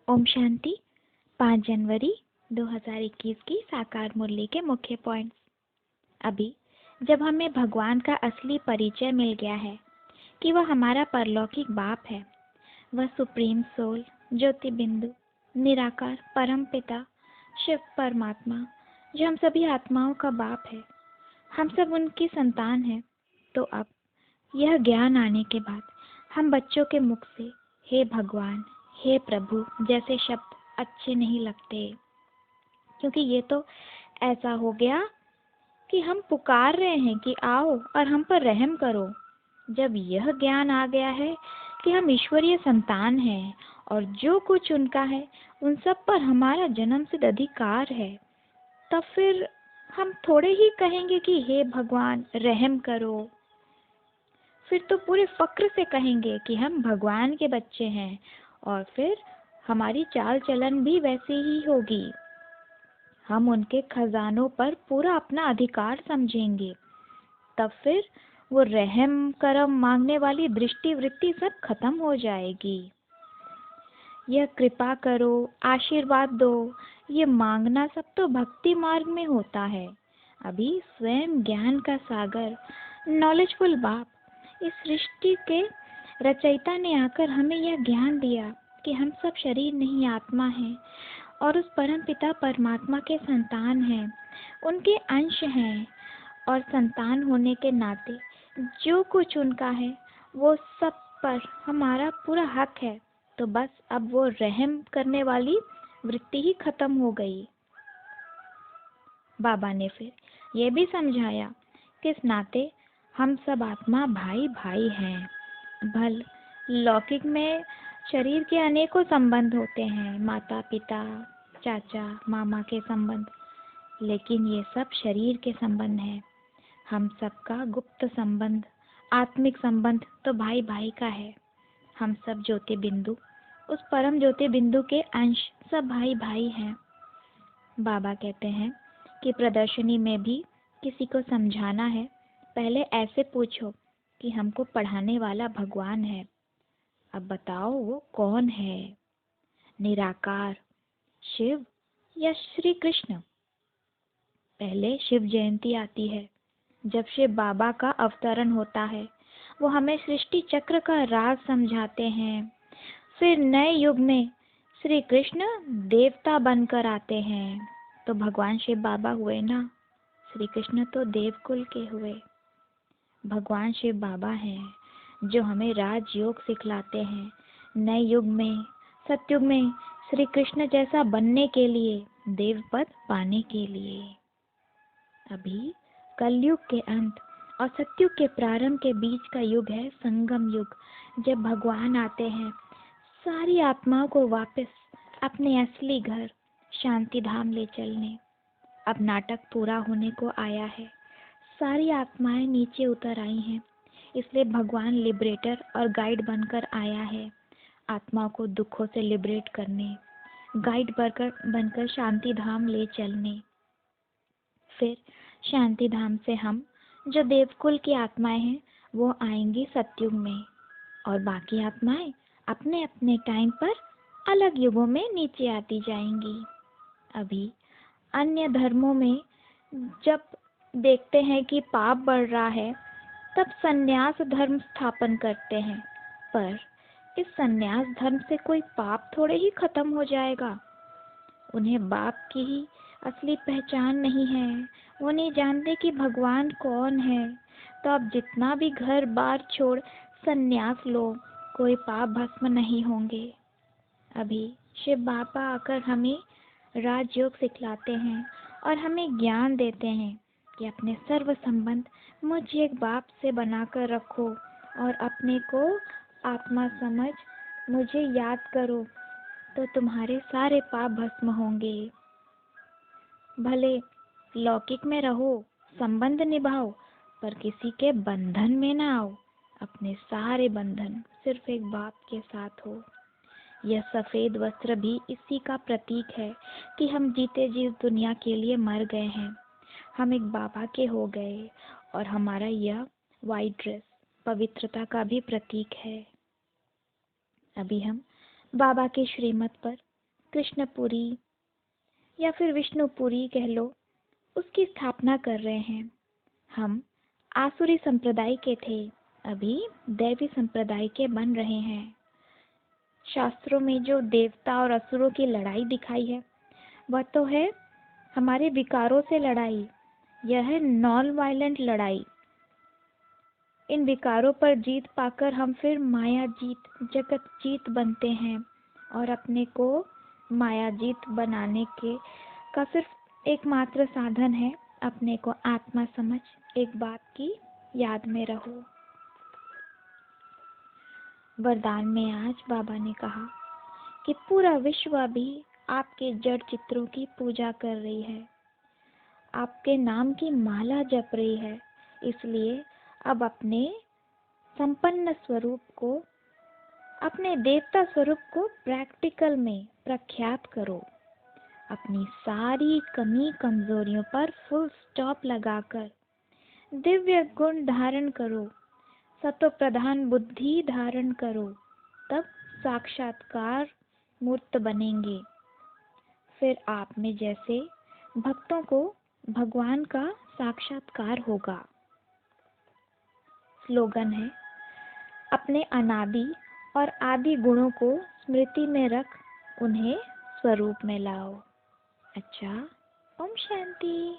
ओम शांति। 5 जनवरी 2021 की साकार मुरली के मुख्य पॉइंट्स। अभी जब हमें भगवान का असली परिचय मिल गया है कि वह हमारा परलौकिक बाप है, वह सुप्रीम सोल, ज्योति बिंदु, निराकार परम पिता, शिव परमात्मा, जो हम सभी आत्माओं का बाप है, हम सब उनकी संतान हैं, तो अब यह ज्ञान आने के बाद हम बच्चों के मुख से हे भगवान, हे प्रभु जैसे शब्द अच्छे नहीं लगते, क्योंकि ये तो ऐसा हो गया कि हम पुकार रहे हैं कि आओ और हम पर रहम करो। जब यह ज्ञान आ गया है कि हम ईश्वरीय संतान हैं और जो कुछ उनका है उन सब पर हमारा जन्मसिद्ध अधिकार है, तब फिर हम थोड़े ही कहेंगे कि हे भगवान रहम करो। फिर तो पूरे फक्र से कहेंगे कि हम भगवान के बच्चे हैं और फिर हमारी चाल चलन भी वैसी ही होगी। हम उनके खजानों पर पूरा अपना अधिकार समझेंगे। तब फिर वो रहम करम मांगने वाली दृष्टि वृत्ति सब खत्म हो जाएगी। यह कृपा करो, आशीर्वाद दो, ये मांगना सब तो भक्ति मार्ग में होता है। अभी स्वयं ज्ञान का सागर, नॉलेजफुल बाप, इस सृष्टि के रचयिता ने आकर हमें यह ज्ञान दिया कि हम सब शरीर नहीं आत्मा हैं और उस परम पिता परमात्मा के संतान हैं, उनके अंश हैं, और संतान होने के नाते जो कुछ उनका है वो सब पर हमारा पूरा हक है। तो बस अब वो रहम करने वाली वृत्ति ही खत्म हो गई। बाबा ने फिर ये भी समझाया कि इस नाते हम सब आत्मा भाई भाई हैं। भल लौकिक में शरीर के अनेकों संबंध होते हैं, माता पिता, चाचा मामा के संबंध, लेकिन ये सब शरीर के संबंध हैं। हम सबका गुप्त संबंध, आत्मिक संबंध तो भाई भाई का है। हम सब ज्योति बिंदु, उस परम ज्योति बिंदु के अंश, सब भाई भाई हैं। बाबा कहते हैं कि प्रदर्शनी में भी किसी को समझाना है, पहले ऐसे पूछो कि हमको पढ़ाने वाला भगवान है, अब बताओ वो कौन है, निराकार, शिव या श्री कृष्ण। पहले शिव जयंती आती है, जब शिव बाबा का अवतरण होता है। वो हमें सृष्टि चक्र का राज समझाते हैं। फिर नए युग में श्री कृष्ण देवता बनकर आते हैं, तो भगवान शिव बाबा हुए ना, श्री कृष्ण तो देवकुल के हुए। भगवान शिव बाबा हैं जो हमें राजयोग सिखलाते हैं। नए युग में, सतयुग में श्री कृष्ण जैसा बनने के लिए, देव पद पाने के लिए। अभी कलयुग के अंत और सतयुग के प्रारंभ के बीच का युग है संगम युग, जब भगवान आते हैं सारी आत्माओं को वापस अपने असली घर शांति धाम ले चलने। अब नाटक पूरा होने को आया है, सारी आत्माएं नीचे उतर आई हैं, इसलिए भगवान लिबरेटर और गाइड बनकर आया है, आत्माओं को दुखों से लिबरेट करने, गाइड बनकर शांति धाम ले चलने। फिर शांति धाम से हम जो देवकुल की आत्माएं हैं वो आएंगी सतयुग में, और बाकी आत्माएं अपने अपने टाइम पर अलग युगों में नीचे आती जाएंगी। अभी अन्य धर्मों में जब देखते हैं कि पाप बढ़ रहा है, तब संन्यास धर्म स्थापन करते हैं, पर इस संन्यास धर्म से कोई पाप थोड़े ही खत्म हो जाएगा। उन्हें बाप की ही असली पहचान नहीं है, वो नहीं जानते कि भगवान कौन है। तो अब जितना भी घर बार छोड़ संन्यास लो, कोई पाप भस्म नहीं होंगे। अभी शिव बाबा आकर हमें राजयोग सिखलाते हैं और हमें ज्ञान देते हैं कि अपने सर्व संबंध मुझ एक बाप से बनाकर रखो और अपने को आत्मा समझ मुझे याद करो, तो तुम्हारे सारे पाप भस्म होंगे। भले लौकिक में रहो, संबंध निभाओ, पर किसी के बंधन में ना आओ। अपने सारे बंधन सिर्फ एक बाप के साथ हो। यह सफेद वस्त्र भी इसी का प्रतीक है कि हम जीते जी इस दुनिया के लिए मर गए हैं, हम एक बाबा के हो गए, और हमारा यह वाइट ड्रेस पवित्रता का भी प्रतीक है। अभी हम बाबा के श्रीमत पर कृष्णपुरी या फिर विष्णुपुरी कह लो, उसकी स्थापना कर रहे हैं। हम आसुरी संप्रदाय के थे, अभी दैवी संप्रदाय के बन रहे हैं। शास्त्रों में जो देवता और असुरों की लड़ाई दिखाई है, वह तो है हमारे विकारों से लड़ाई। यह है नॉन वायलेंट लड़ाई। इन विकारों पर जीत पाकर हम फिर माया जीत, जगत जीत बनते हैं और अपने को माया जीत बनाने के का सिर्फ एकमात्र साधन है अपने को आत्मा समझ। एक बात की याद में रहो। वरदान में आज बाबा ने कहा कि पूरा विश्व अभी आपके जड़ चित्रों की पूजा कर रही है, आपके नाम की माला जप रही है। इसलिए अब अपने संपन्न स्वरूप को, अपने देवता स्वरूप को प्रैक्टिकल में प्रख्यात करो। अपनी सारी कमी कमजोरियों पर फुल स्टॉप लगाकर दिव्य गुण धारण करो, सतो प्रधान बुद्धि धारण करो, तब साक्षात्कार मूर्त बनेंगे। फिर आप में जैसे भक्तों को भगवान का साक्षात्कार होगा। स्लोगन है, अपने अनादि और आदि गुणों को स्मृति में रख उन्हें स्वरूप में लाओ। अच्छा, ओम शांति।